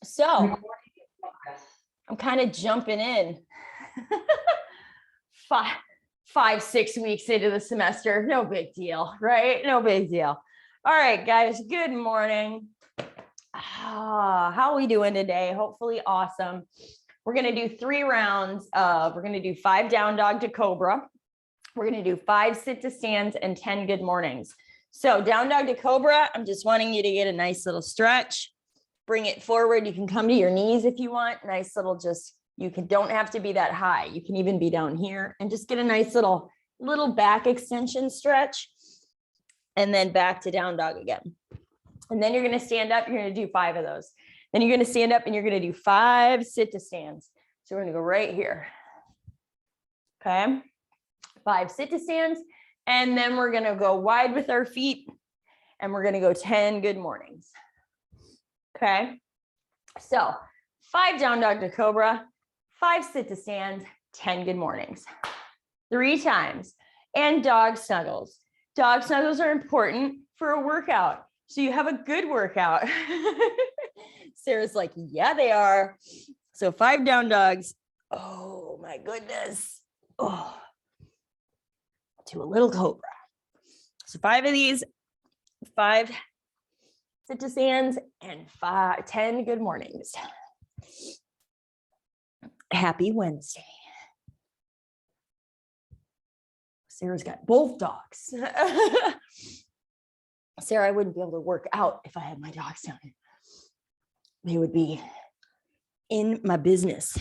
So I'm kind of jumping in 6 weeks into the semester. No big deal, right? No big deal. All right, guys, good morning. How are we doing today? Hopefully awesome. We're going to do 3 rounds of, we're going to do 5 down dog to cobra. We're going to do 5 sit to stands and 10 good mornings. So down dog to cobra, I'm just wanting you to get a nice little stretch. Bring it forward. You can come to your knees if you want. Nice little don't have to be that high. You can even be down here and just get a nice little back extension stretch. And then back to down dog again. And then you're going to stand up. You're going to do 5 of those. Then you're going to stand up and you're going to do 5 sit to stands. So we're going to go right here. Okay. 5 sit to stands. And then we're going to go wide with our feet. And we're going to go 10 good mornings. Okay. So 5 down dog to cobra, 5 sit to stands, 10 good mornings. 3 times. And dog snuggles. Dog snuggles are important for a workout. So you have a good workout. Sarah's like, yeah, they are. So 5 down dogs. Oh my goodness. Oh, to a little cobra. So 5 of these, 5 sit to stands and 10 good mornings. Happy Wednesday. Sarah's got both dogs. Sarah, I wouldn't be able to work out if I had my dogs down here. They would be in my business.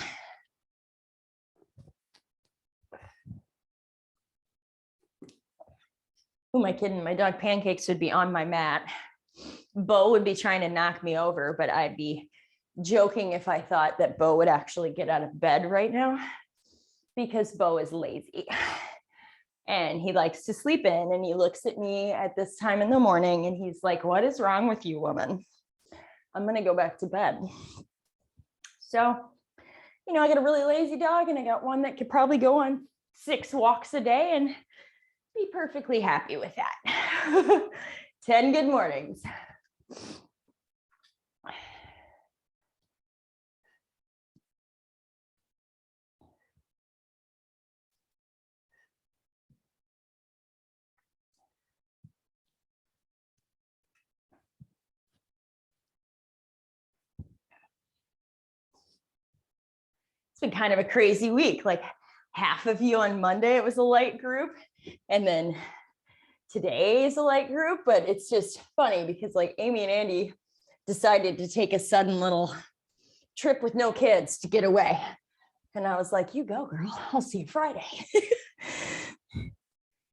Who am I kidding? My dog Pancakes would be on my mat. Bo would be trying to knock me over, but I'd be joking if I thought that Bo would actually get out of bed right now, because Bo is lazy. And he likes to sleep in, and he looks at me at this time in the morning and he's like, what is wrong with you, woman? I'm going to go back to bed. So, I got a really lazy dog, and I got one that could probably go on 6 walks a day and be perfectly happy with that. 10 good mornings. It's been kind of a crazy week. Like half of you on Monday, it was a light group. And then today is a light group, but it's just funny because like Amy and Andy decided to take a sudden little trip with no kids to get away. And I was like, you go, girl, I'll see you Friday.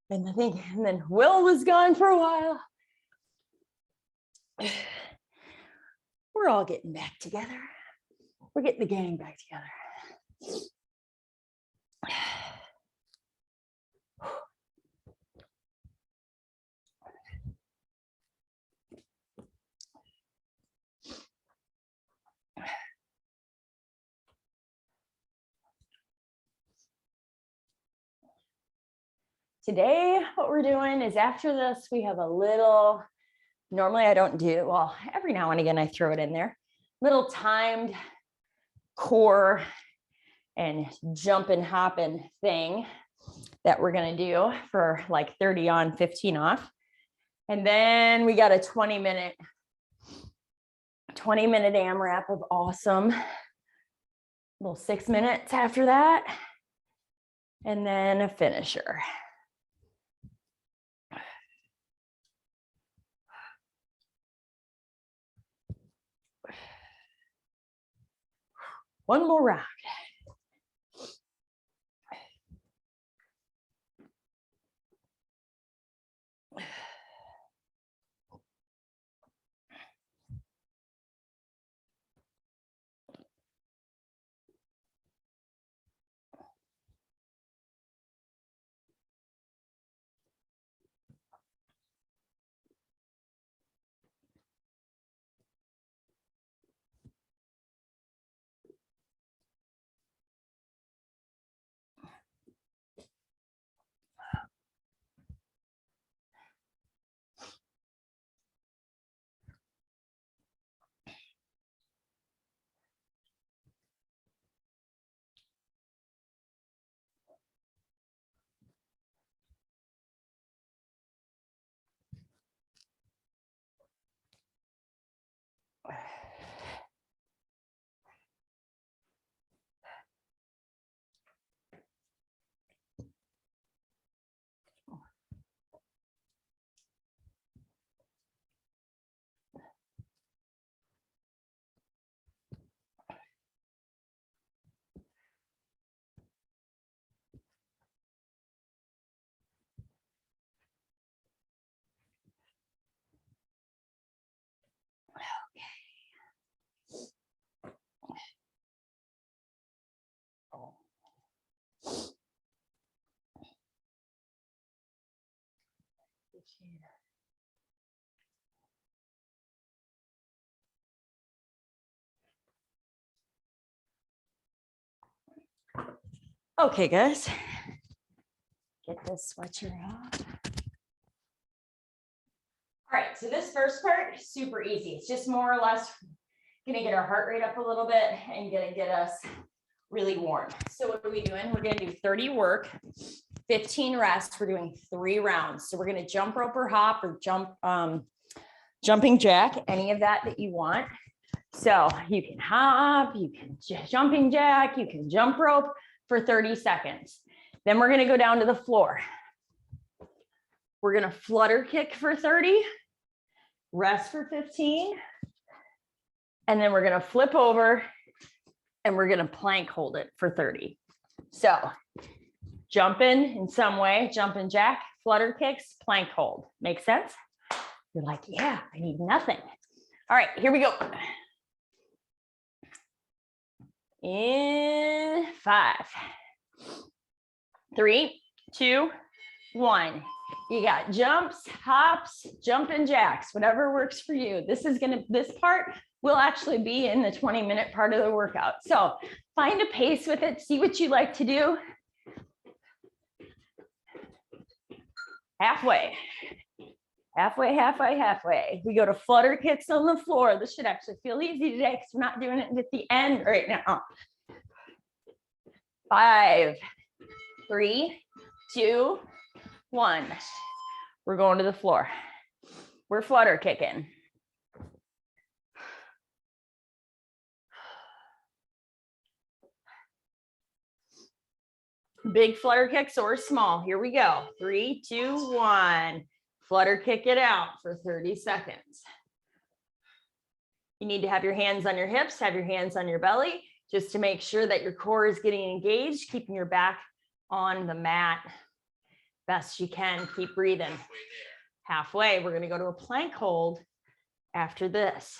And then Will was gone for a while. We're all getting back together. We're getting the gang back together. Today, what we're doing is after this, we have a little, normally I don't do, well, every now and again I throw it in there, little timed core and jump and hopping thing that we're going to do for like 30 on, 15 off. And then we got a 20-minute AMRAP of awesome. Little 6 minutes after that. And then a finisher. One more round. Okay, guys. Get this sweatshirt off. All right, so this first part, super easy. It's just more or less gonna get our heart rate up a little bit and gonna get us really warm. So what are we doing? We're gonna do 30 work, 15 rest. We're doing 3 rounds. So we're gonna jump rope or hop or jumping jack, any of that you want. So you can hop, you can jumping jack, you can jump rope for 30 seconds. Then we're gonna go down to the floor. We're gonna flutter kick for 30, rest for 15, and then we're gonna flip over and we're gonna plank hold it for 30. So jump in some way, jumping jack, flutter kicks, plank hold. Make sense? You're like, yeah, I need nothing. All right, here we go. In 5, 3, 2, 1. You got jumps, hops, jumping jacks, whatever works for you. This part will actually be in the 20-minute part of the workout. So find a pace with it, see what you like to do. Halfway. Halfway, halfway, halfway. We go to flutter kicks on the floor. This should actually feel easy today because we're not doing it at the end right now. 5, 3, 2, 1. We're going to the floor. We're flutter kicking. Big flutter kicks or small. Here we go. 3, 2, 1. Flutter kick it out for 30 seconds. You need to have your hands on your hips, have your hands on your belly, just to make sure that your core is getting engaged, keeping your back on the mat best you can. Keep breathing. Halfway, we're going to go to a plank hold after this.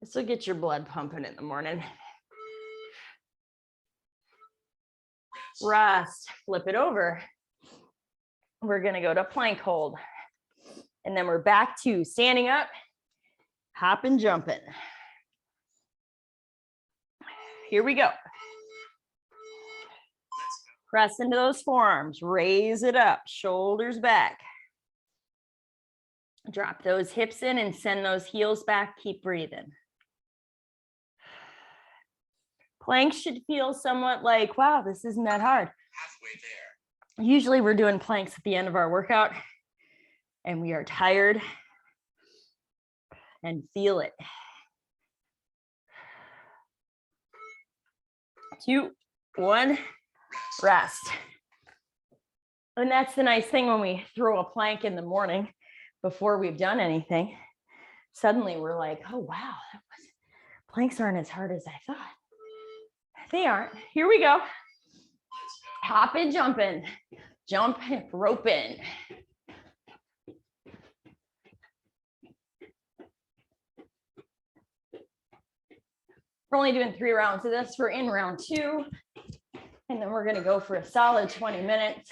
This will get your blood pumping in the morning. Rest, flip it over. We're going to go to plank hold. And then we're back to standing up, hopping, jumping. Here we go. Press into those forearms, raise it up, shoulders back. Drop those hips in and send those heels back. Keep breathing. Planks should feel somewhat like, wow, this isn't that hard. Halfway there. Usually we're doing planks at the end of our workout and we are tired and feel it. 2, 1, rest. And that's the nice thing when we throw a plank in the morning before we've done anything. Suddenly we're like, oh, wow, planks aren't as hard as I thought. They aren't. Here we go. Hopping, jumping, jump, roping. We're only doing 3 rounds of this. We're in round 2, and then we're going to go for a solid 20 minutes.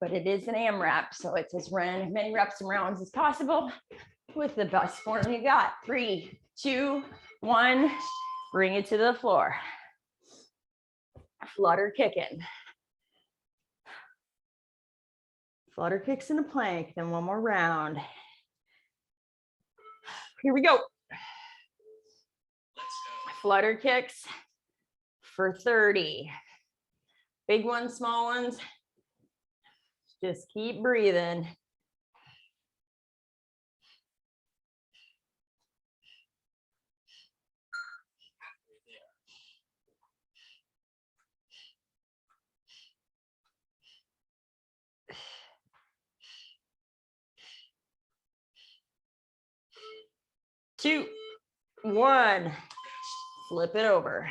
But it is an AMRAP, so it's as many reps and rounds as possible with the best form you got. 3, 2, 1, bring it to the floor. Flutter kicking. Flutter kicks in a plank, then one more round. Here we go. Flutter kicks for 30. Big ones, small ones. Just keep breathing. Two, 1, flip it over.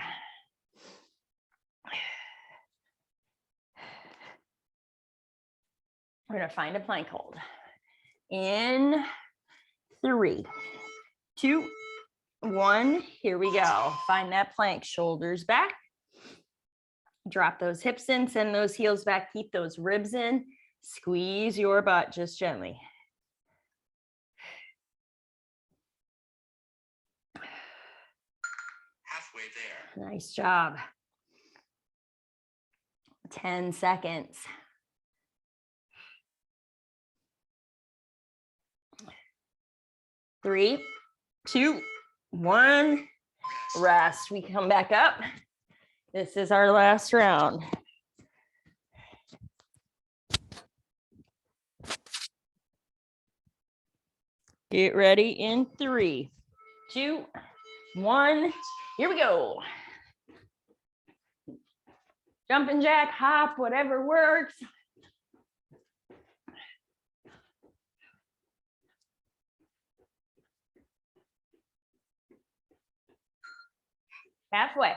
We're going to find a plank hold. In 3, 2, 1. Here we go. Find that plank, shoulders back. Drop those hips in, send those heels back, keep those ribs in. Squeeze your butt just gently. Halfway there. Nice job. 10 seconds. 3, 2, 1. Rest. We come back up. This is our last round. Get ready in 3, 2, 1. Here we go. Jumping jack, hop, whatever works. Halfway.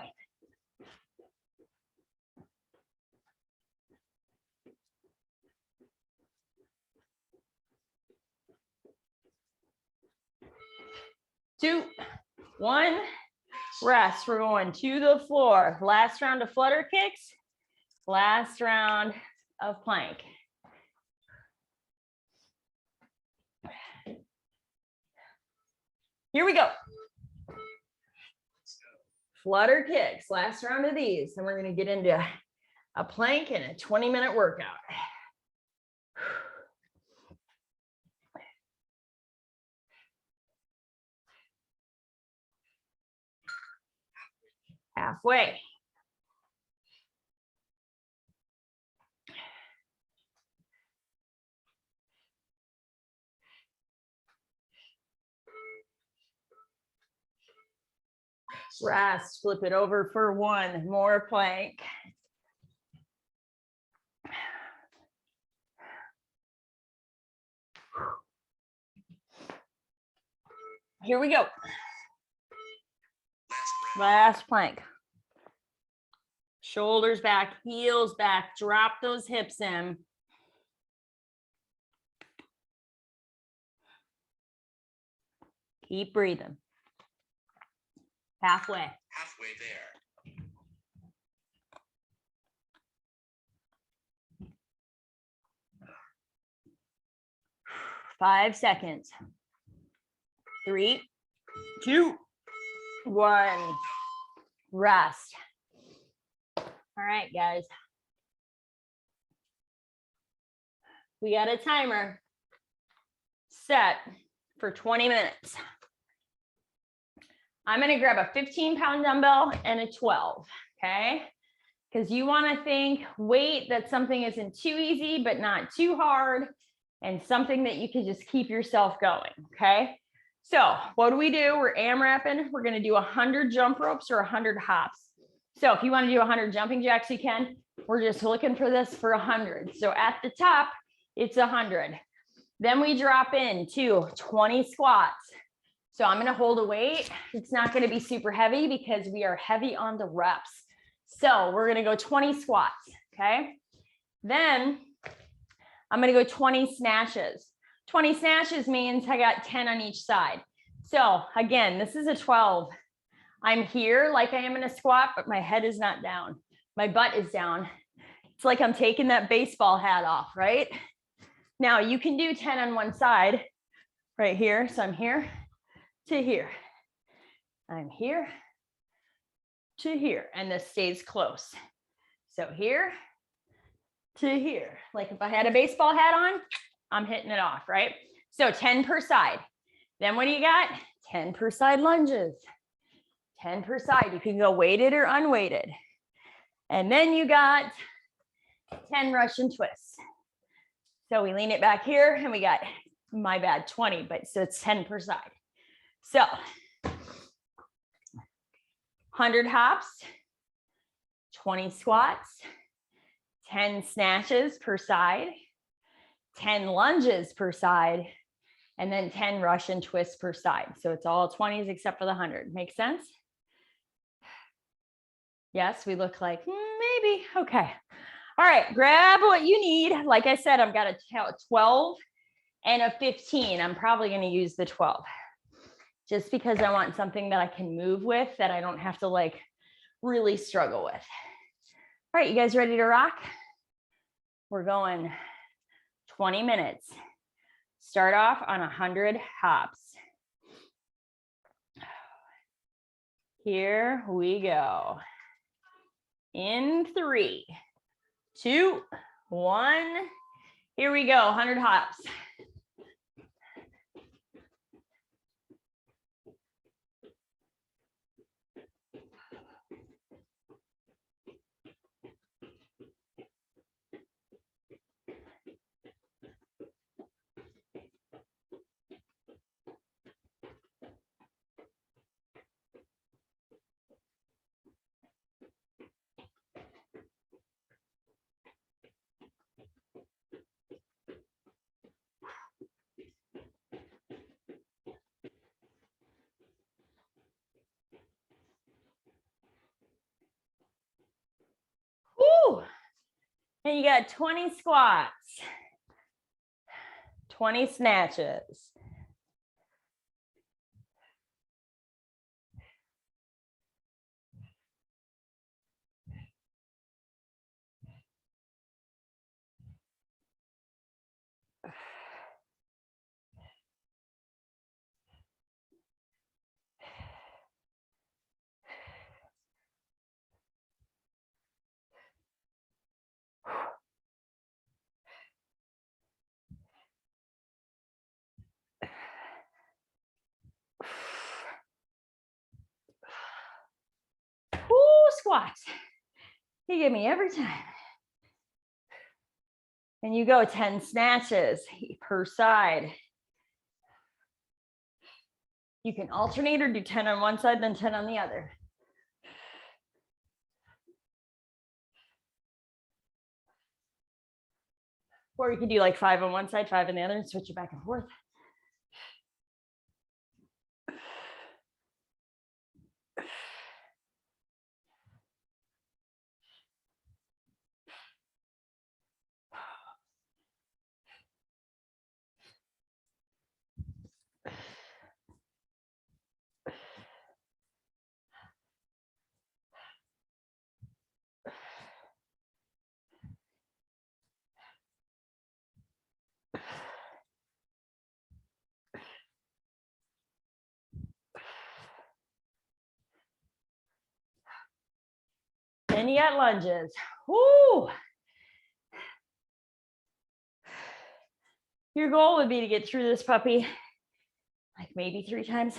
Two, 1, rest. We're going to the floor. Last round of flutter kicks. Last round of plank. Here we go. Flutter kicks, last round of these. Then we're going to get into a plank and a 20-minute workout. Halfway. Rest, flip it over for 1 more plank. Here we go. Last plank. Shoulders back, heels back, drop those hips in. Keep breathing. Halfway. Halfway there. 5 seconds. 3, 2, 1. Rest. All right, guys. We got a timer set for 20 minutes. I'm going to grab a 15-pound dumbbell and a 12, okay? Because you want to think weight that something isn't too easy, but not too hard, and something that you can just keep yourself going, okay? So what do? We're AMRAPing. We're going to do 100 jump ropes or 100 hops. So if you want to do 100 jumping jacks, you can. We're just looking for this for 100. So at the top, it's 100. Then we drop into 20 squats. So I'm going to hold a weight. It's not going to be super heavy because we are heavy on the reps. So we're going to go 20 squats, okay? Then I'm going to go 20 snatches. 20 snatches means I got 10 on each side. So again, this is a 12. I'm here like I am in a squat, but my head is not down. My butt is down. It's like I'm taking that baseball hat off, right? Now you can do 10 on one side right here. So I'm here to here. I'm here to here, and this stays close. So here to here. Like if I had a baseball hat on, I'm hitting it off, right? So 10 per side. Then what do you got? 10 per side lunges. 10 per side. You can go weighted or unweighted. And then you got 10 Russian twists. So we lean it back here and we got, my bad, 20, but so it's 10 per side. So 100 hops, 20 squats, 10 snatches per side, 10 lunges per side, and then 10 Russian twists per side. So it's all 20s except for the 100. Make sense? Yes, we look like maybe. Okay. All right, grab what you need. Like I said, I've got a 12 and a 15. I'm probably going to use the 12. just because I want something that I can move with, that I don't have to like really struggle with. All right, you guys ready to rock? We're going 20 minutes. Start off on 100 hops. Here we go. In 3, 2, 1. Here we go, 100 hops. Woo! And you got 20 squats, 20 snatches. Woo, squats. You get me every time. And you go 10 snatches per side. You can alternate or do 10 on one side, then 10 on the other. Or you can do like 5 on one side, 5 on the other, and switch it back and forth. And you got lunges. Woo! Your goal would be to get through this puppy like maybe 3 times,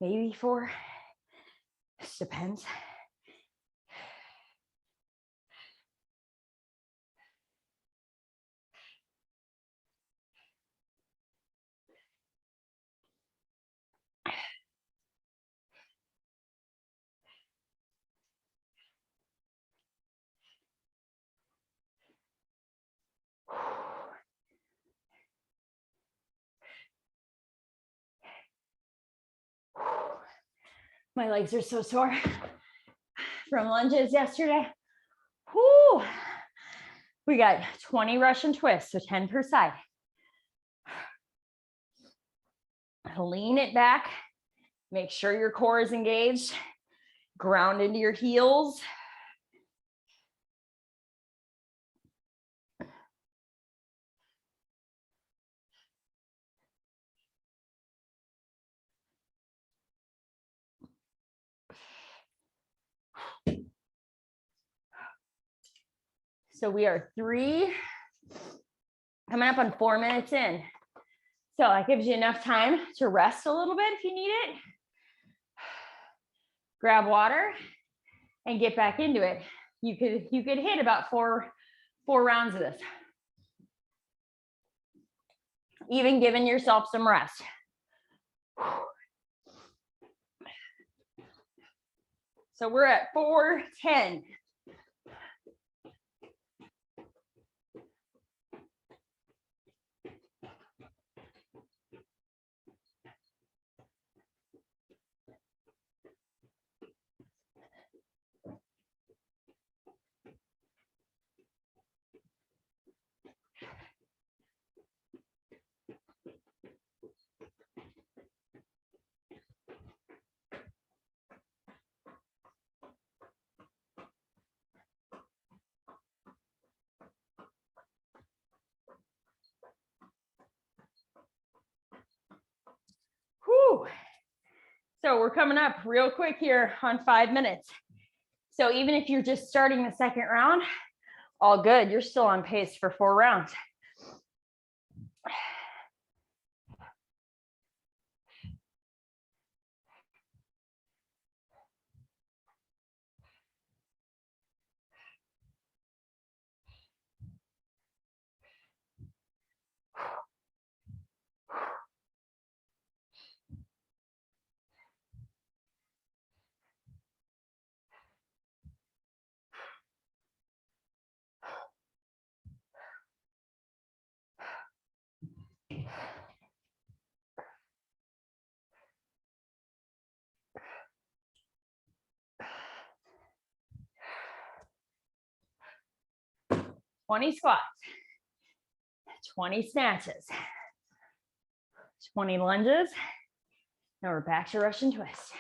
maybe 4. This depends. My legs are so sore from lunges yesterday. Whoo! We got 20 Russian twists, so 10 per side. Lean it back. Make sure your core is engaged. Ground into your heels. So we are coming up on 4 minutes in. So that gives you enough time to rest a little bit if you need it. Grab water and get back into it. You could hit about four rounds of this. Even giving yourself some rest. So we're at 4:10. So we're coming up real quick here on 5 minutes. So even if you're just starting the second round, all good. You're still on pace for 4 rounds. "20 squats, 20 snatches, 20 lunges. Now we're back to Russian twist."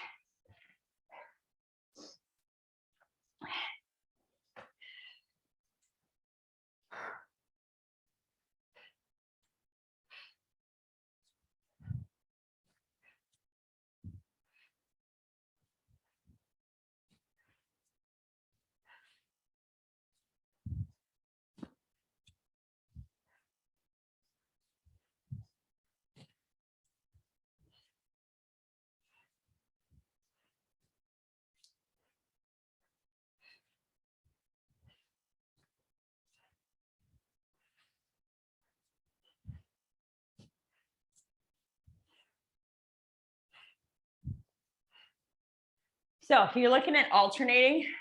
So if you're looking at alternating,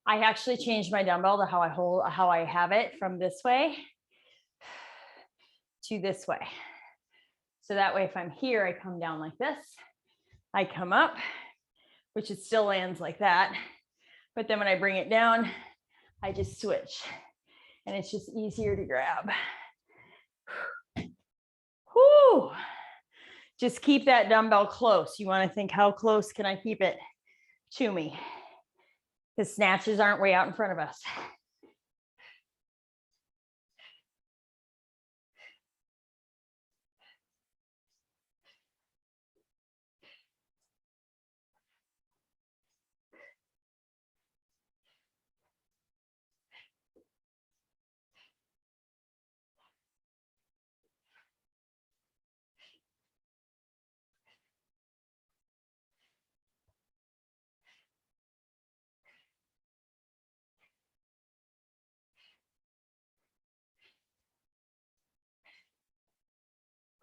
I actually changed my dumbbell to how I have it, from this way to this way. So that way, if I'm here, I come down like this. I come up, which it still lands like that. But then when I bring it down, I just switch. And it's just easier to grab. Whew. Just keep that dumbbell close. You want to think, how close can I keep it to me? Because snatches aren't way out in front of us.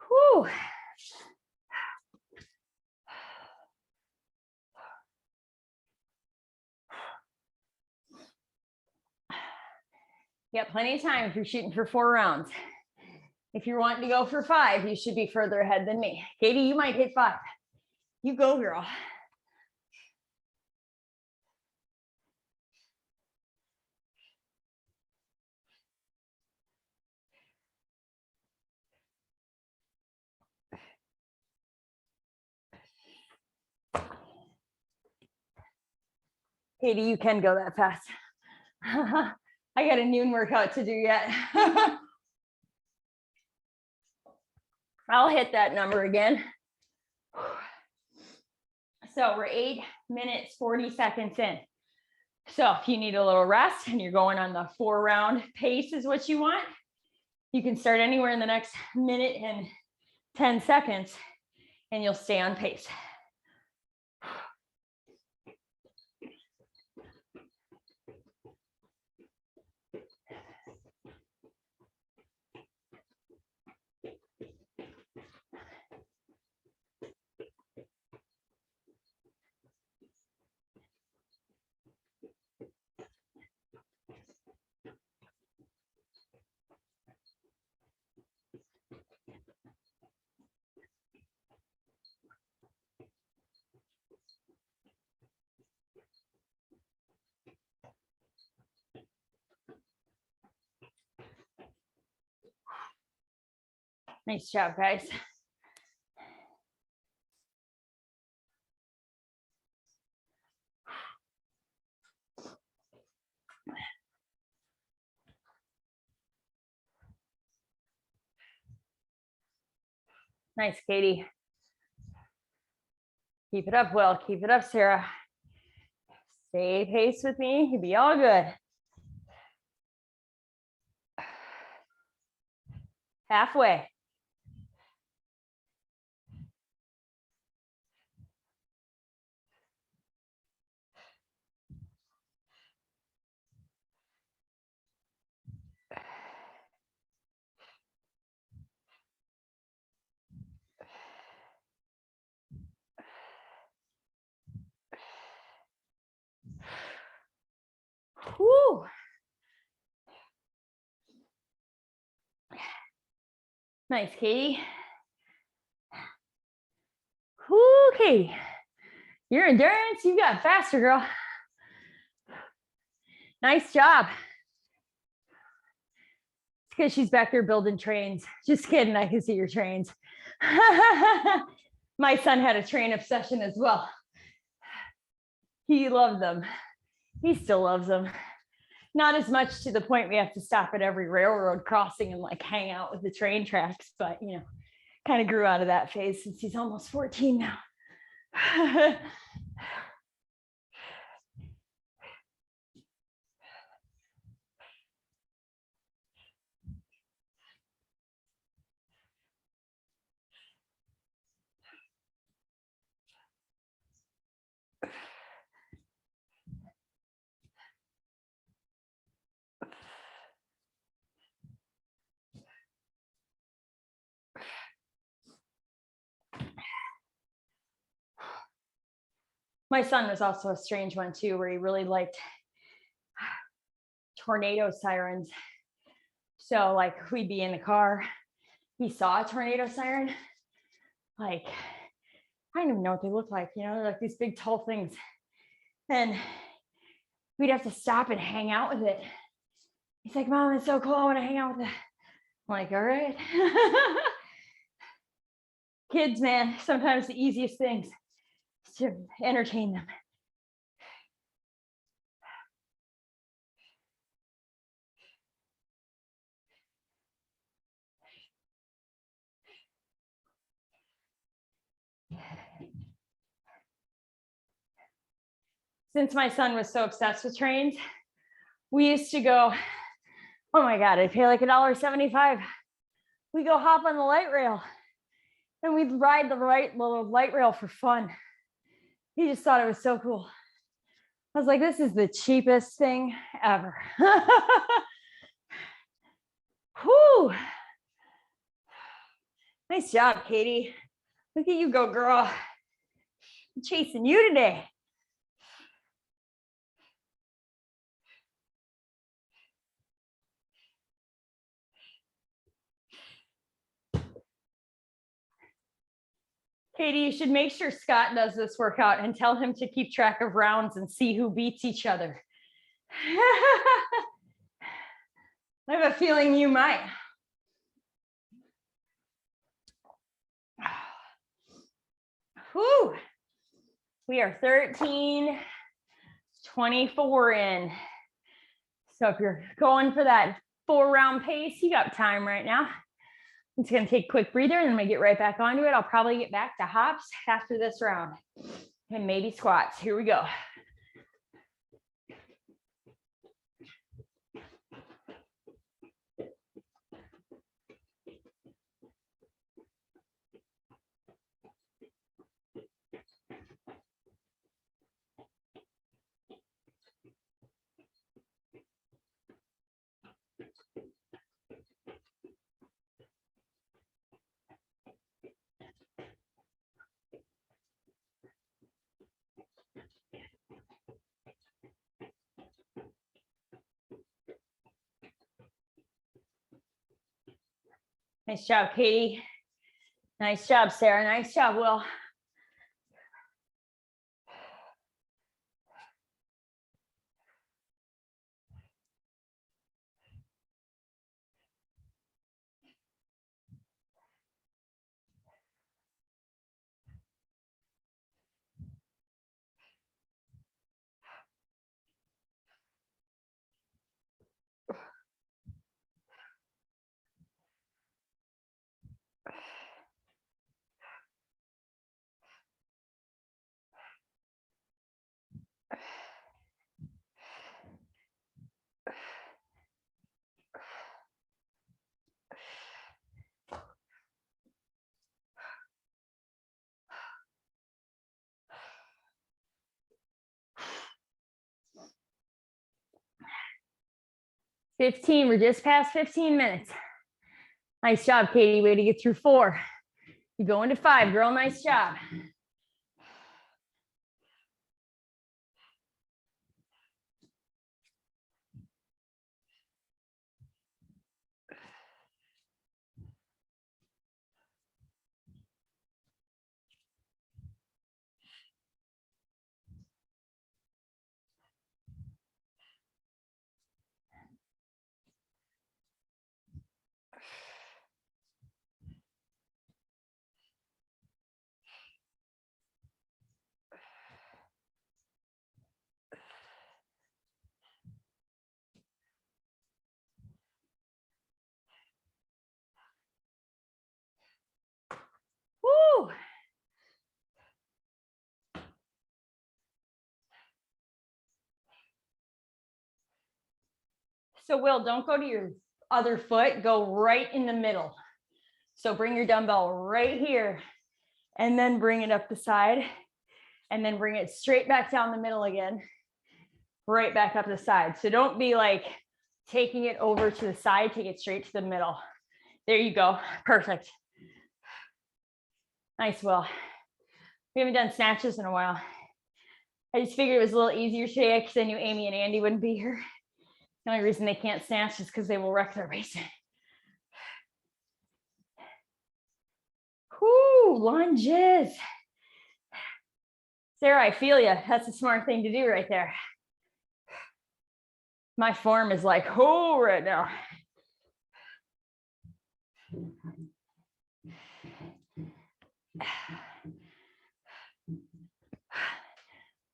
Whew. You got plenty of time if you're shooting for 4 rounds. If you're wanting to go for 5, you should be further ahead than me. Katie, you might hit 5. You go, girl. Katie, you can go that fast. I got a noon workout to do yet. I'll hit that number again. So we're 8 minutes, 40 seconds in. So if you need a little rest and you're going on the 4 round pace is what you want, you can start anywhere in the next minute and 10 seconds and you'll stay on pace. Nice job, guys. Nice, Katie. Keep it up, Will. Keep it up, Sarah. Stay pace with me. You'll be all good. Halfway. Woo. Nice, Katie. Woo, Katie. Your endurance, you got faster, girl. Nice job. It's because she's back there building trains. Just kidding, I can see your trains. My son had a train obsession as well. He loved them. He still loves them. Not as much to the point we have to stop at every railroad crossing and like hang out with the train tracks, but you know, kind of grew out of that phase since he's almost 14 now. My son was also a strange one too, where he really liked tornado sirens. So like we'd be in the car, he saw a tornado siren, like I don't even know what they look like, you know, like these big tall things. And we'd have to stop and hang out with it. He's like, Mom, it's so cool. I want to hang out with it. I'm like, all right. Kids, man, sometimes the easiest things is to entertain them. Since my son was so obsessed with trains, we used to go, oh my God, I'd pay like $1.75. We go hop on the light rail and we'd ride the little light rail for fun. He just thought it was so cool. I was like, this is the cheapest thing ever. Whew. Nice job, Katie. Look at you go, girl. I'm chasing you today. Katie, you should make sure Scott does this workout and tell him to keep track of rounds and see who beats each other. I have a feeling you might. Whew. We are 13:24 in. So if you're going for that 4-round pace, you got time right now. I'm just going to take a quick breather and then we get right back onto it. I'll probably get back to hops after this round and maybe squats. Here we go. Nice job, Katie. Nice job, Sarah. Nice job, Will. 15, we're just past 15 minutes. Nice job, Katie. Way to get through 4. You go into 5, girl. Nice job. Woo. So Will, don't go to your other foot, go right in the middle. So bring your dumbbell right here and then bring it up the side and then bring it straight back down the middle again, right back up the side. So don't be like taking it over to the side, take it straight to the middle. There you go. Perfect. Nice, Will. We haven't done snatches in a while. I just figured it was a little easier today because I knew Amy and Andy wouldn't be here. The only reason they can't snatch is because they will wreck their race. Whoo, lunges. Sarah, I feel you. That's a smart thing to do right there. My form is like, oh, right now.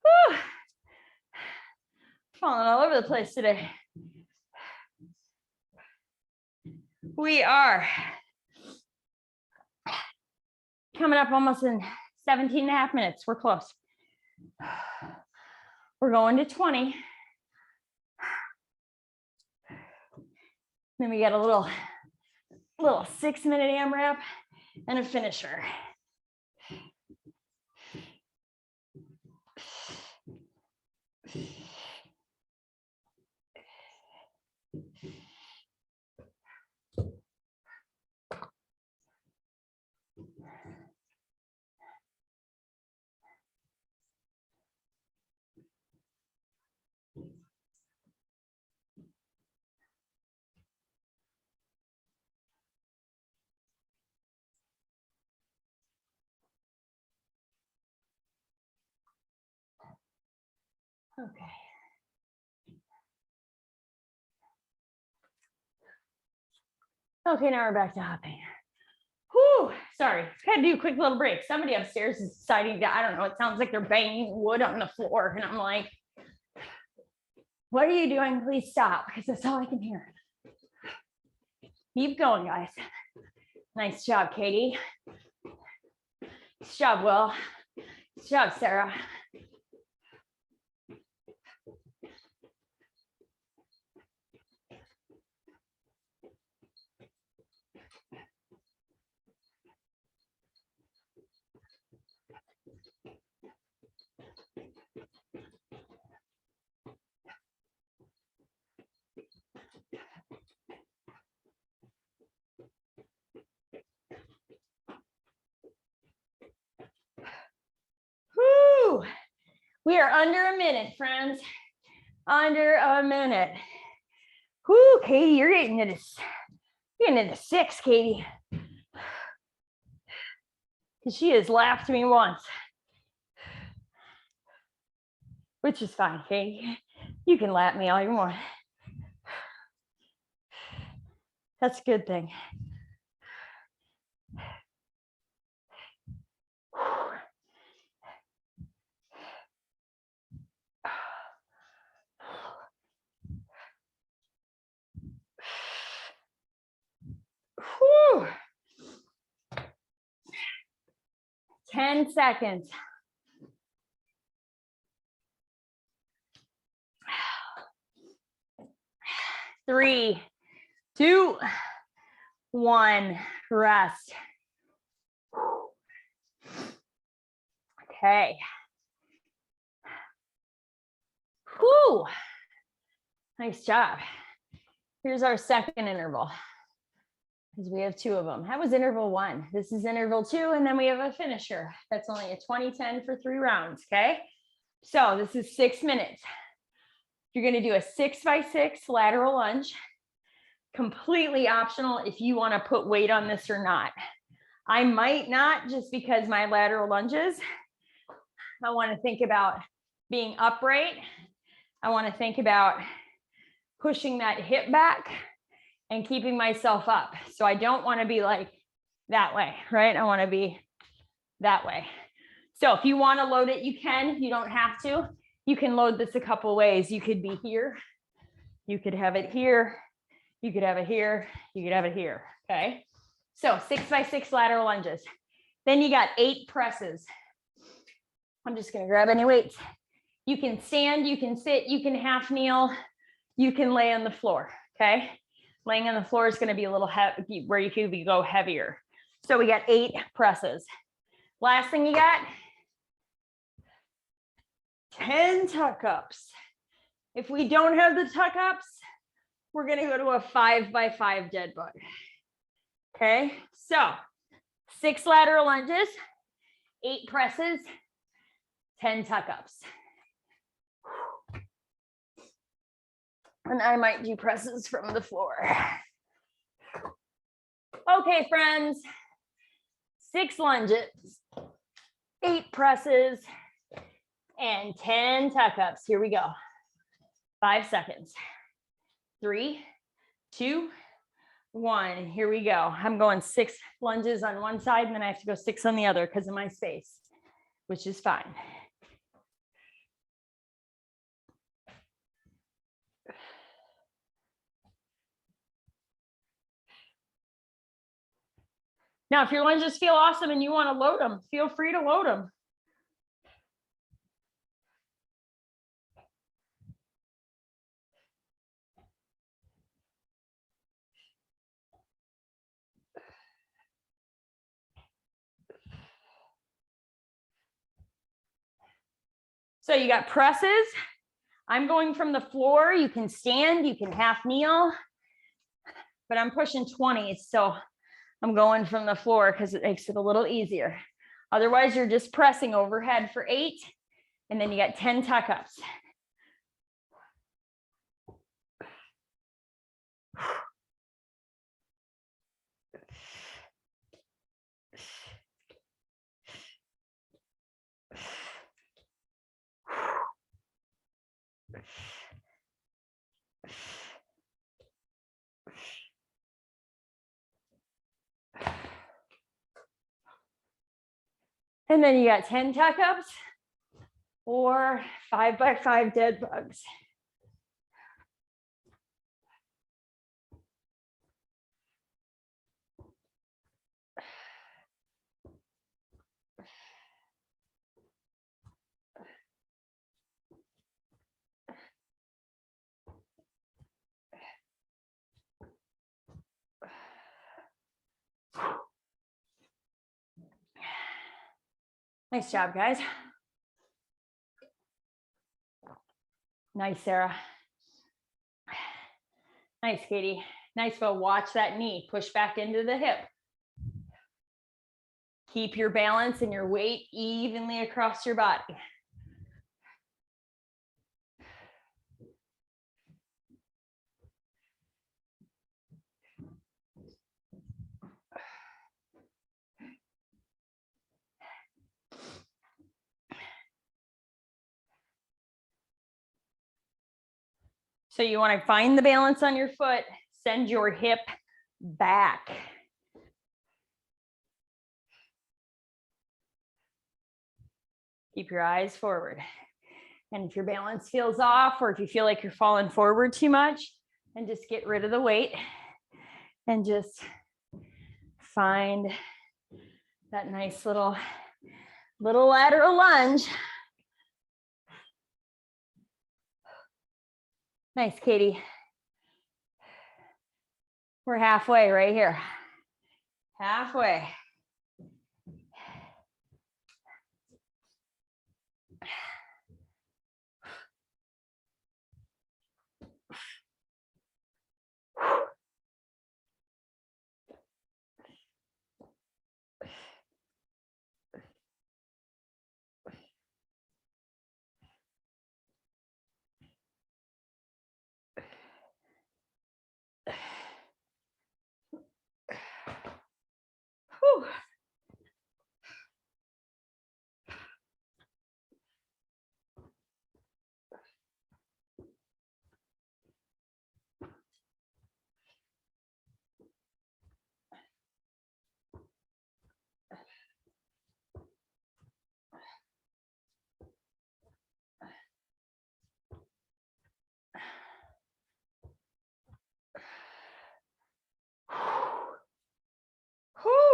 Whew. Falling all over the place today. We are coming up almost in 17 and a half minutes. We're close. We're going to 20. Then we got a little 6-minute AMRAP and a finisher. Okay. Okay, now we're back to hopping. Whew, sorry, had to do a quick little break. Somebody upstairs is deciding to, I don't know, it sounds like they're banging wood on the floor. And I'm like, what are you doing? Please stop, because that's all I can hear. Keep going, guys. Nice job, Katie. Nice job, Will. Nice job, Sarah. Whew. We are under a minute, friends. Under a minute. Whew, Katie, you're getting into 6, Katie. Because she has laughed me once. Which is fine, Katie. You can lap me all you want. That's a good thing. Whew. 10 seconds. Three, 2, 1, rest. Okay. Whew. Nice job. Here's our second interval, because we have 2 of them. That was interval 1. This is interval 2, and then we have a finisher. That's only a 20-10 for 3 rounds, okay? So this is 6 minutes. You're gonna do a 6x6 lateral lunge. Completely optional if you wanna put weight on this or not. I might not, just because my lateral lunges, I wanna think about being upright. I wanna think about pushing that hip back and keeping myself up. So I don't want to be like that way, right? I want to be that way. So if you want to load it, you can. You don't have to. You can load this a couple ways. You could be here. You could have it here. You could have it here. You could have it here. Okay. So 6x6 lateral lunges. Then you got 8 presses. I'm just going to grab any weights. You can stand, you can sit, you can half kneel. You can lay on the floor, okay? Laying on the floor is going to be a little heavy, where you could go heavier. So we got 8 presses. Last thing you got, 10 tuck ups. If we don't have the tuck ups, we're going to go to a 5x5 dead bug. Okay, so 6 lateral lunges, 8 presses, 10 tuck ups. And I might do presses from the floor. Okay, friends, 6 lunges, 8 presses, and 10 tuck ups. Here we go. 5 seconds. 3, 2, 1. Here we go. I'm going 6 lunges on one side, and then I have to go 6 on the other because of my space, which is fine. Now, if your lunges feel awesome and you want to load them, feel free to load them. So you got presses. I'm going from the floor. You can stand, you can half kneel, but I'm pushing 20. So I'm going from the floor because it makes it a little easier. Otherwise, you're just pressing overhead for 8, and then you got 10 tuck ups. And then you got 10 tuck ups or 5x5 dead bugs. Nice job, guys. Nice, Sarah. Nice, Katie. Nice, Phil. Watch that knee. Push back into the hip. Keep your balance and your weight evenly across your body. So you want to find the balance on your foot, send your hip back. Keep your eyes forward. And if your balance feels off, or if you feel like you're falling forward too much, then just get rid of the weight and just find that nice little lateral lunge. Nice, Katie. We're halfway right here. Halfway.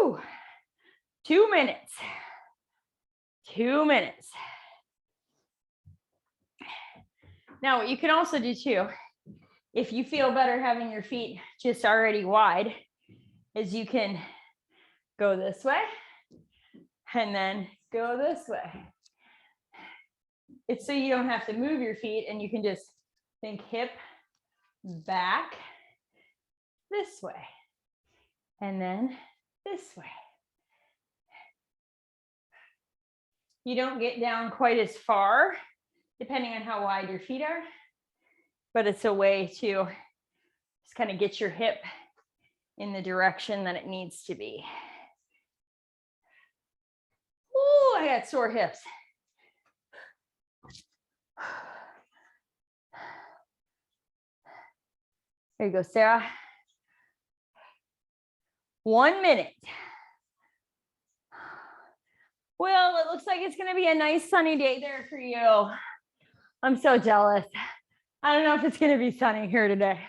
Woo. 2 minutes. 2 minutes. Now, what you can also do too, if you feel better having your feet just already wide, is you can go this way and then go this way. It's so you don't have to move your feet and you can just think hip back this way and then this way. You don't get down quite as far depending on how wide your feet are, but it's a way to just kind of get your hip in the direction that it needs to be. Ooh, I got sore hips. There you go, Sarah. 1 minute. Well, it looks like it's going to be a nice sunny day there for you. I'm so jealous. I don't know if it's going to be sunny here today.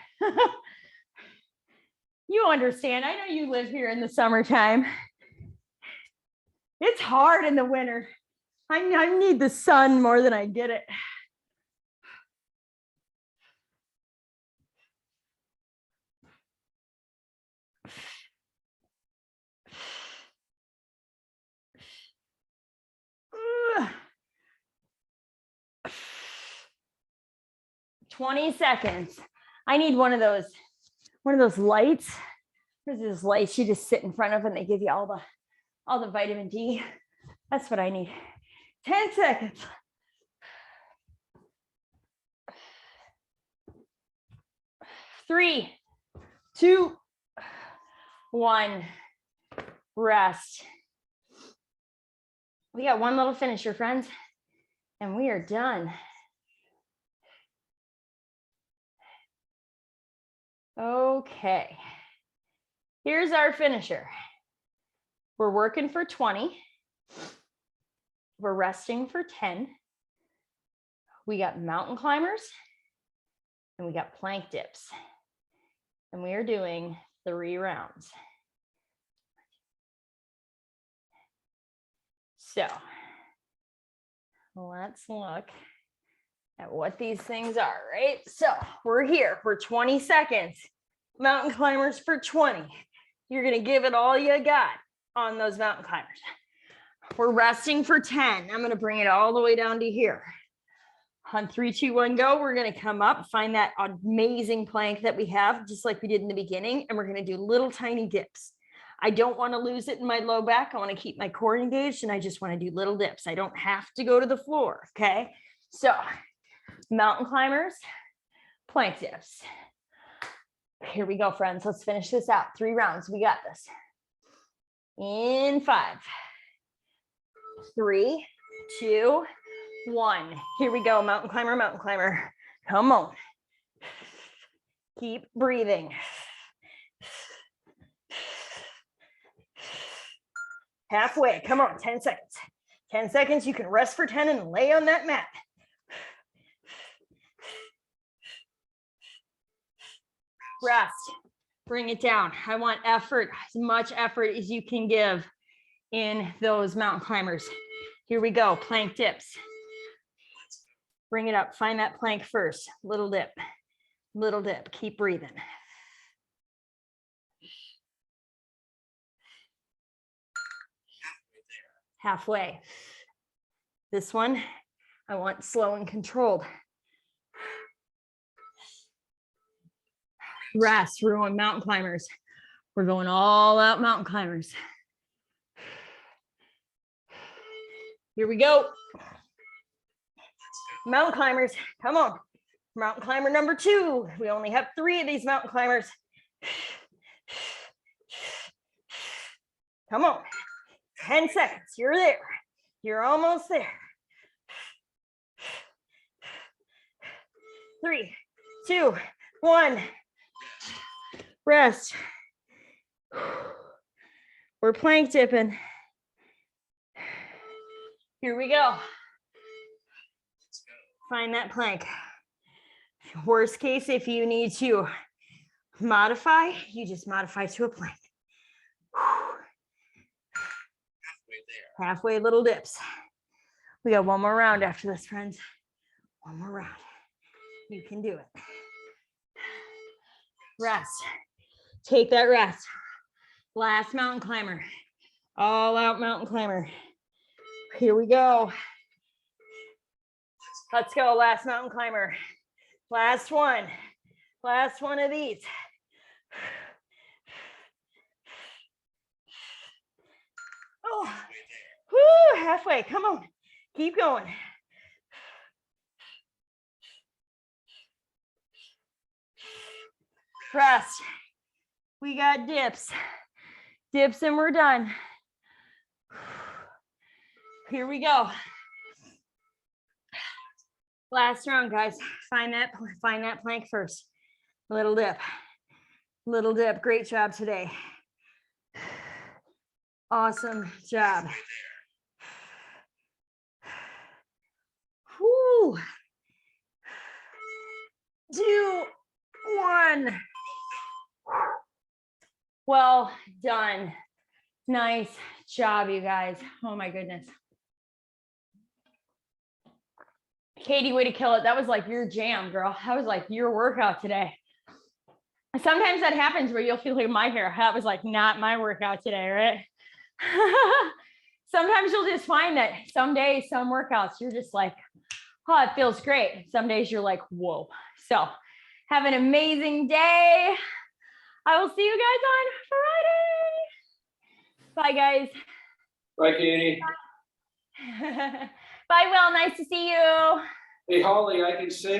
You understand. I know you live here in the summertime. It's hard in the winter. I need the sun more than I get it. Ugh. 20 seconds. I need one of those lights. There's those lights you just sit in front of and they give you all the vitamin D. That's what I need. 10 seconds. 3, 2, 1. Rest. We got one little finisher, friends, and we are done. Okay. Here's our finisher. We're working for 20. We're resting for 10. We got mountain climbers and we got plank dips. And we are doing 3 rounds. So let's look at what these things are, right? So we're here for 20 seconds. Mountain climbers for 20. You're gonna give it all you got on those mountain climbers. We're resting for 10. I'm gonna bring it all the way down to here. On 3, 2, 1, go. We're gonna come up, find that amazing plank that we have, just like we did in the beginning, and we're gonna do little tiny dips. I don't wanna lose it in my low back. I wanna keep my core engaged, and I just wanna do little dips. I don't have to go to the floor, okay? So mountain climbers, plank dips. Here we go, friends. Let's finish this out. 3 rounds. We got this. In 5, 3, 2, 1. Here we go. Mountain climber, mountain climber. Come on. Keep breathing. Halfway. Come on. 10 seconds. 10 seconds. You can rest for 10 and lay on that mat. Rest. Bring it down. I want effort, as much effort as you can give in those mountain climbers. Here we go. Plank dips. Bring it up. Find that plank first. Little dip. Little dip. Keep breathing. Halfway. This one, I want slow and controlled. Rest. We're going mountain climbers. We're going all out mountain climbers. Here we go. Mountain climbers. Come on. Mountain climber number 2. We only have 3 of these mountain climbers. Come on. 10 seconds. You're there. You're almost there. 3, 2, 1. Rest. We're plank dipping. Here we go. Find that plank. Worst case, if you need to modify, you just modify to a plank. Halfway little dips. We got one more round after this, friends. One more round. You can do it. Rest. Take that rest. Last mountain climber. All out mountain climber. Here we go. Let's go. Last mountain climber. Last one. Last one of these. Oh, whoo, halfway. Come on. Keep going. Rest. We got dips. Dips and we're done. Here we go. Last round, guys. Find that plank first. Little dip. Little dip. Great job today. Awesome job. Whoo. 2, 1. Well done. Nice job, you guys. Oh my goodness. Katie, way to kill it. That was like your jam, girl. That was like your workout today. Sometimes that happens where you'll feel like my hair. That was like not my workout today, right? Sometimes you'll just find that some days, some workouts, you're just like, oh, it feels great. Some days you're like, whoa. So have an amazing day. I will see you guys on Friday. Bye, guys. Bye, Katie. Bye, Will. Nice to see you. Hey, Holly, I can say